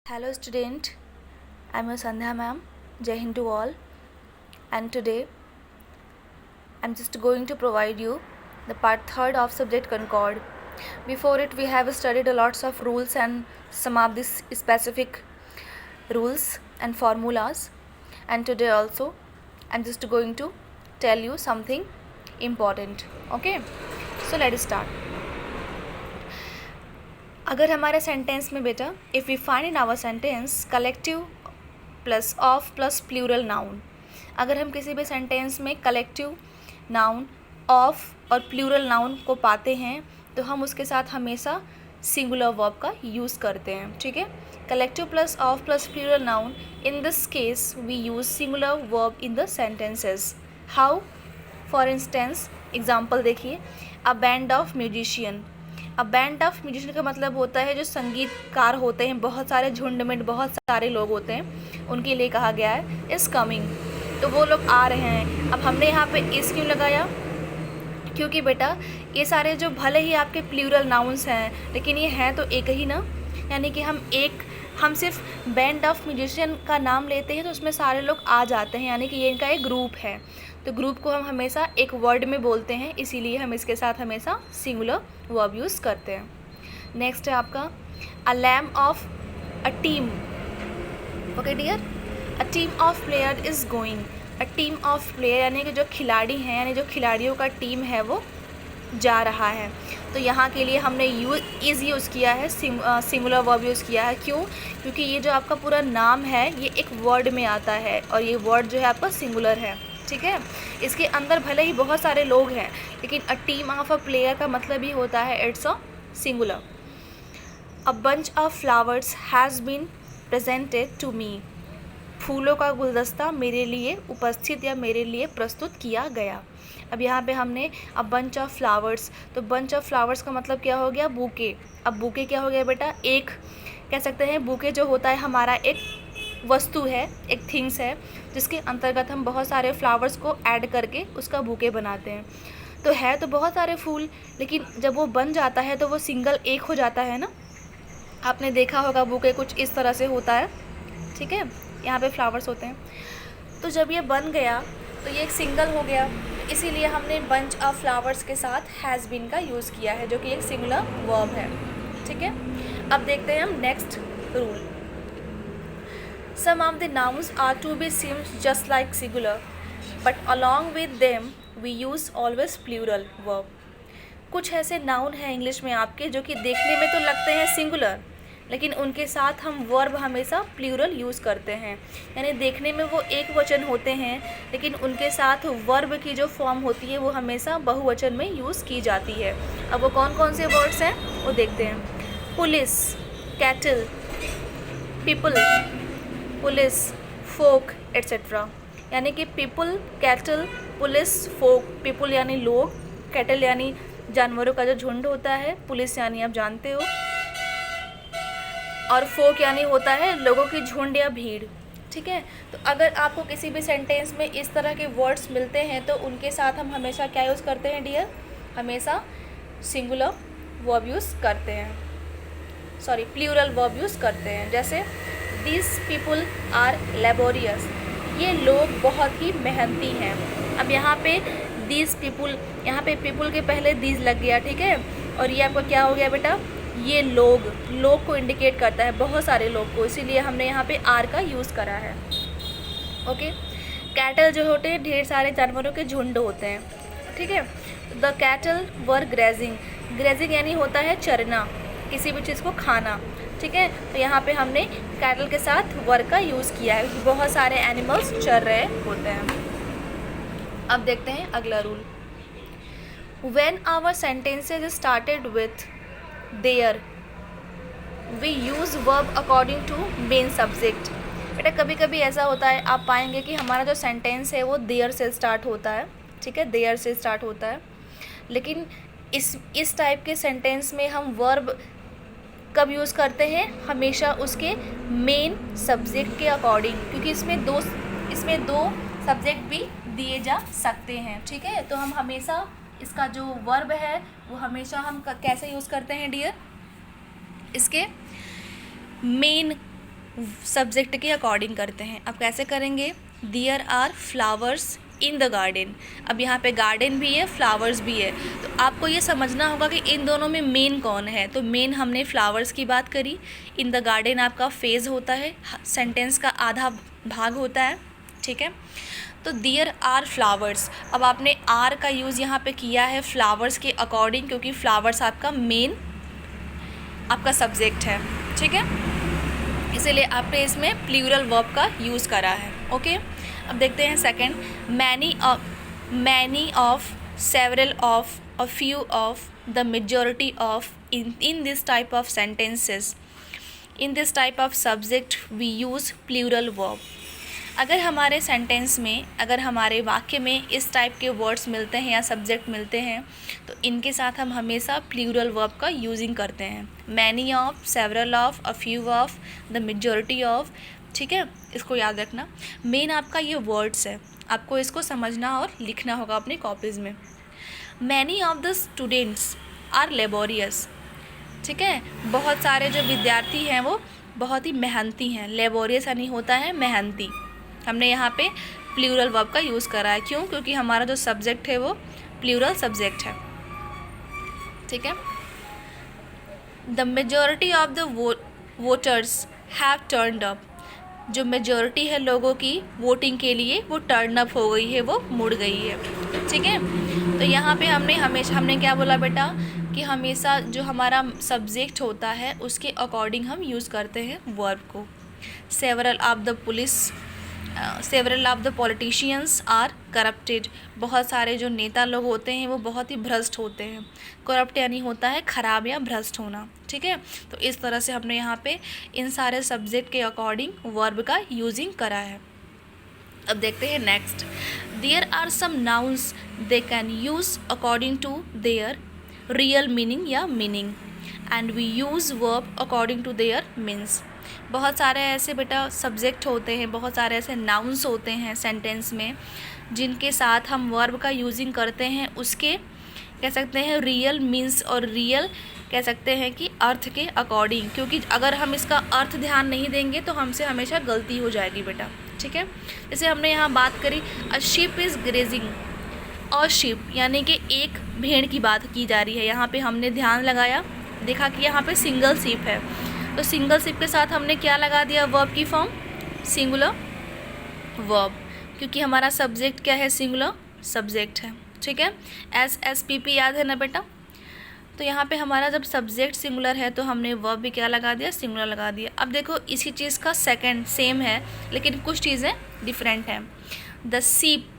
Hello student, I'm your Sandhya ma'am. Jai Hind to all. And today I'm just going to provide you the part 3rd of subject Concord. Before it we have studied a lots of rules and some of these specific rules and formulas. And today also I'm just going to tell you something important. Okay, so let's start. अगर हमारे sentence में बेटा if we find in our sentence collective plus of plus plural noun, अगर हम किसी भी sentence में collective noun of और प्लूरल नाउन को पाते हैं तो हम उसके साथ हमेशा सिंगुलर वर्ब का यूज़ करते हैं. ठीक है, collective plus of plus plural noun, in this case we use singular verb in the sentences. How? For instance example देखिए, अ बैंड ऑफ म्यूजिशियन. अब बैंड ऑफ म्यूजिशियन का मतलब होता है जो संगीतकार होते हैं, बहुत सारे झुंड में बहुत सारे लोग होते हैं, उनके लिए कहा गया है इज़ कमिंग. तो वो लोग आ रहे हैं. अब हमने यहाँ पे इज़ क्यों लगाया? क्योंकि बेटा ये सारे जो भले ही आपके प्लूरल नाउन्स हैं लेकिन ये हैं तो एक ही ना, यानी कि हम सिर्फ बैंड ऑफ म्यूजिशियन का नाम लेते हैं तो उसमें सारे लोग आ जाते हैं, यानी कि ये इनका एक ग्रुप है. तो ग्रुप को हम हमेशा एक वर्ड में बोलते हैं, इसीलिए हम इसके साथ हमेशा सिंगुलर वर्ब यूज़ करते हैं. नेक्स्ट है आपका a lamb of a team. Okay dear, a team of player is going. A team of player यानी कि जो खिलाड़ी हैं, यानी जो खिलाड़ियों का टीम है वो जा रहा है. तो यहाँ के लिए हमने इज़ यूज़ किया है, सिंगुलर वर्ब यूज़ किया है. क्यों? क्योंकि ये जो आपका पूरा नाम है ये एक वर्ड में आता है और ये वर्ड जो है आपका सिंगुलर है. ठीक है, इसके अंदर भले ही बहुत सारे लोग हैं लेकिन a team of a player का मतलब ही होता है it's a singular. A bunch of flowers has been presented to me. फूलों का गुलदस्ता मेरे लिए उपस्थित या मेरे लिए प्रस्तुत किया गया. अब यहाँ पे हमने अ बंच ऑफ फ्लावर्स, तो बंच ऑफ फ्लावर्स का मतलब क्या हो गया? बुके. अब बुके क्या हो गया बेटा? एक कह सकते हैं बुके जो होता है हमारा एक वस्तु है, एक थिंग्स है जिसके अंतर्गत हम बहुत सारे फ्लावर्स को ऐड करके उसका बुके बनाते हैं. तो है तो बहुत सारे फूल लेकिन जब वो बन जाता है तो वो सिंगल एक हो जाता है ना. आपने देखा होगा बुके कुछ इस तरह से होता है. ठीक है, यहाँ पे फ्लावर्स होते हैं. तो जब ये बन गया तो ये एक सिंगल हो गया, तो इसीलिए हमने बंच ऑफ फ्लावर्स के साथ हैज़ बीन का यूज़ किया है जो कि एक सिंगुलर वर्ब है. ठीक है, अब देखते हैं हम next rule. Some of the nouns are to be seems just like singular, but along with them we use always plural verb. कुछ ऐसे नाउन हैं इंग्लिश में आपके जो कि देखने में तो लगते हैं सिंगुलर लेकिन उनके साथ हम वर्ब हमेशा प्लूरल यूज़ करते हैं, यानी देखने में वो एक वचन होते हैं लेकिन उनके साथ वर्ब की जो फॉर्म होती है वो हमेशा बहुवचन में यूज़ की जाती है. अब वो कौन कौन से वर्ड्स हैं वो देखते हैं. पुलिस, कैटल, पीपल, पुलिस, फोक एट्सेट्रा. यानी कि पीपल, कैटल, पुलिस, फोक. पीपल यानी लोग, कैटल यानी जानवरों का जो झुंड होता है, पुलिस यानी आप जानते हो, और फोक यानी होता है लोगों की झुंड या भीड़. ठीक है, तो अगर आपको किसी भी सेंटेंस में इस तरह के वर्ड्स मिलते हैं तो उनके साथ हम हमेशा क्या यूज़ करते हैं डियर? हमेशा सिंगुलर वर्ब यूज़ करते हैं, सॉरी प्लूरल वर्ब यूज़ करते हैं. जैसे दिस पीपल आर लेबोरियस, ये लोग बहुत ही मेहनती हैं. अब यहाँ पे दिस पीपल, यहाँ पे पीपल के पहले दिस लग गया. ठीक है, और ये आपका क्या हो गया बेटा? ये लोग को इंडिकेट करता है, बहुत सारे लोग को, इसीलिए हमने यहाँ पे आर का यूज़ करा है. ओके, कैटल जो होते हैं ढेर सारे जानवरों के झुंड होते हैं. ठीक है, the cattle were grazing. Grazing यानी होता है चरना, किसी भी चीज़ को खाना. ठीक है, तो यहाँ पे हमने कैटल के साथ वर का यूज़ किया है, बहुत सारे एनिमल्स चर रहे होते हैं. अब देखते हैं अगला rule. When our sentences started with there we use verb according to main subject. बेटा कभी कभी ऐसा होता है, आप पाएंगे कि हमारा जो सेंटेंस है वो देयर से स्टार्ट होता है. ठीक है, देयर से स्टार्ट होता है, लेकिन इस टाइप के सेंटेंस में हम वर्ब कब यूज़ करते हैं? हमेशा उसके मेन सब्जेक्ट के अकॉर्डिंग, क्योंकि इसमें दो सब्जेक्ट भी दिए जा सकते हैं. ठीक है, तो हम हमेशा इसका जो वर्ब है वो हमेशा हम कैसे यूज़ करते हैं डियर? इसके मेन सब्जेक्ट के अकॉर्डिंग करते हैं। अब कैसे करेंगे? There are flowers in the garden. अब यहाँ पे गार्डन भी है, फ्लावर्स भी है, तो आपको ये समझना होगा कि इन दोनों में मेन कौन है। तो मेन हमने फ्लावर्स की बात करी। इन द गार्डन आपका फेज़ होता है, सेंटेंस का आधा भाग होता है, ठीक है। तो देयर आर फ्लावर्स, अब आपने आर का यूज़ यहाँ पे किया है फ्लावर्स के अकॉर्डिंग, क्योंकि फ्लावर्स आपका मेन आपका सब्जेक्ट है, ठीक है। इसीलिए आपने इसमें प्लूरल वर्ब का यूज़ करा है, ओके। अब देखते हैं second, many of, several of, a few of, the majority of, in this type of sentences, in this type of subject we use plural verb. अगर हमारे सेंटेंस में, अगर हमारे वाक्य में इस टाइप के वर्ड्स मिलते हैं या सब्जेक्ट मिलते हैं, तो इनके साथ हम हमेशा प्लूरल वर्ब का यूजिंग करते हैं। Many of, several of, a few of, the majority of, ठीक है। इसको याद रखना। मेन आपका ये वर्ड्स है, आपको इसको समझना और लिखना होगा अपनी कॉपीज़ में। Many of the students are laborious, ठीक है। बहुत सारे जो विद्यार्थी हैं वो बहुत ही मेहनती हैं। लेबोरियस यानी होता है मेहनती। हमने यहाँ पे प्लूरल वर्ब का यूज़ करा है, क्यों? क्योंकि हमारा जो सब्जेक्ट है वो प्लूरल सब्जेक्ट है, ठीक है। The majority of the voters have turned up, जो मेजॉरिटी है लोगों की वोटिंग के लिए वो टर्न अप हो गई है, वो मुड़ गई है, ठीक है। तो यहाँ पे हमने क्या बोला बेटा कि हमेशा जो हमारा सब्जेक्ट होता है उसके अकॉर्डिंग हम यूज़ करते हैं वर्ब को। Several of the politicians are corrupted, बहुत सारे जो नेता लोग होते हैं वो बहुत ही भ्रष्ट होते हैं। करप्ट यानी होता है ख़राब या भ्रष्ट होना, ठीक है। तो इस तरह से हमने यहाँ पे इन सारे सब्जेक्ट के अकॉर्डिंग वर्ब का यूजिंग करा है। अब देखते हैं next, there are some nouns they can use according to their real meaning या meaning, and we use verb according to their means. बहुत सारे ऐसे बेटा सब्जेक्ट होते हैं, बहुत सारे ऐसे नाउन्स होते हैं सेंटेंस में जिनके साथ हम वर्ब का यूजिंग करते हैं, उसके कह सकते हैं रियल मीन्स और रियल कह सकते हैं कि अर्थ के अकॉर्डिंग, क्योंकि अगर हम इसका अर्थ ध्यान नहीं देंगे तो हमसे हमेशा गलती हो जाएगी बेटा, ठीक है। जैसे हमने यहाँ बात करी, a ship is grazing, a ship यानी कि एक भेड़ की बात की जा रही है। यहाँ पे हमने ध्यान लगाया, देखा कि यहाँ पे सिंगल शिप है, तो सिंगल शिप के साथ हमने क्या लगा दिया? वर्ब की फॉर्म, सिंगुलर वर्ब, क्योंकि हमारा सब्जेक्ट क्या है? सिंगुलर सब्जेक्ट है, ठीक है। SSPP याद है ना बेटा? तो यहाँ पे हमारा जब सब्जेक्ट सिंगुलर है तो हमने वर्ब भी क्या लगा दिया? सिंगुलर लगा दिया। अब देखो इसी चीज़ का सेकंड सेम है लेकिन कुछ चीज़ें डिफरेंट हैं। द शीप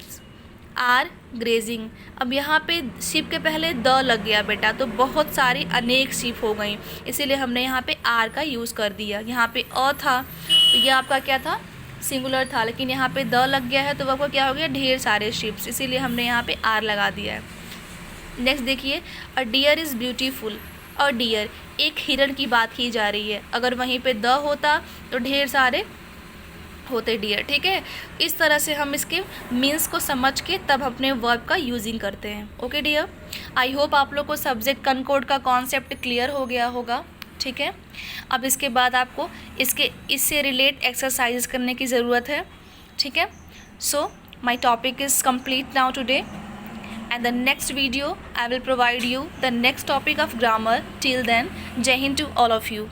आर ग्रेजिंग, अब यहाँ पे शिप के पहले द लग गया बेटा, तो बहुत सारी अनेक शिप हो गई, इसीलिए हमने यहाँ पे आर का यूज़ कर दिया। यहाँ पे अ था तो ये आपका क्या था? सिंगुलर था, लेकिन यहाँ पे द लग गया है तो आपका क्या हो गया? ढेर सारे शिप्स, इसीलिए हमने यहाँ पे आर लगा दिया है। नेक्स्ट देखिए, a deer is beautiful, a deer एक हिरण की बात की जा रही है, अगर वहीं पे द होता तो ढेर सारे होते डियर, ठीक है। इस तरह से हम इसके मीन्स को समझ के तब अपने वर्ब का यूजिंग करते हैं। ओके डियर, आई होप आप लोग को सब्जेक्ट कनकोड का कॉन्सेप्ट क्लियर हो गया होगा, ठीक है। अब इसके बाद आपको इससे रिलेट एक्सरसाइज करने की ज़रूरत है, ठीक है। So my topic is complete now today, and the next video I will provide you the next topic of grammar. Till then, Jai Hind to all of you.